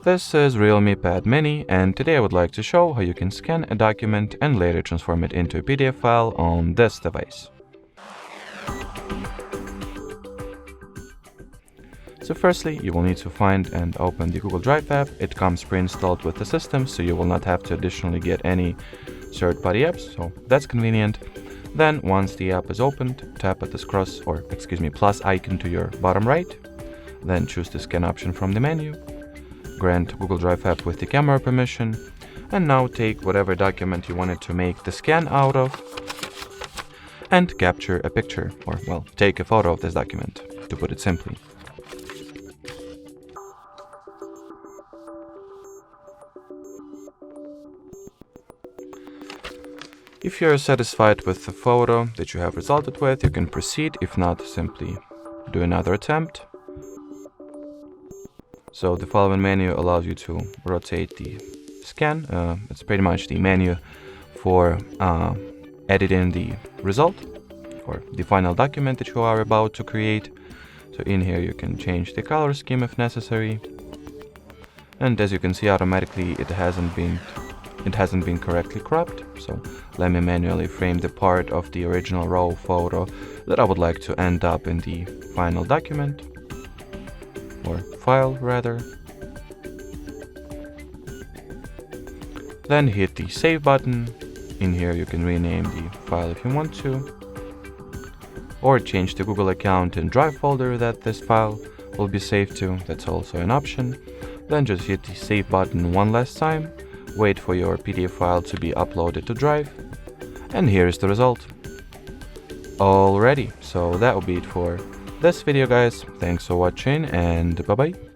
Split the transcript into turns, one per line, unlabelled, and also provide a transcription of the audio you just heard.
This is Realme Pad Mini, and today I would like to show how you can scan a document and later transform it into a PDF file on this device. So firstly, you will need to find and open the Google Drive app. It comes pre-installed with the system, so you will not have to additionally get any third-party apps, so that's convenient. Then, once the app is opened, tap at this plus icon to your bottom right. Then choose the scan option from the menu. Grant Google Drive app with the camera permission, and now take whatever document you wanted to make the scan out of and capture a picture, or well, take a photo of this document, to put it simply. If you are satisfied with the photo that you have resulted with, you can proceed. If not, simply do another attempt. So the following menu allows you to rotate the scan. It's pretty much the menu for editing the result or the final document that you are about to create. So in here you can change the color scheme if necessary. And as you can see, automatically it hasn't been correctly cropped. So let me manually frame the part of the original raw photo that I would like to end up in the final document. Or file rather. Then hit the save button. In here you can rename the file if you want to, or change the Google account and Drive folder that this file will be saved to. That's also an option. Then just hit the save button one last time, wait for your PDF file to be uploaded to Drive, and here's the result. Alrighty, so that will be it for this video, guys. Thanks for watching, and bye bye.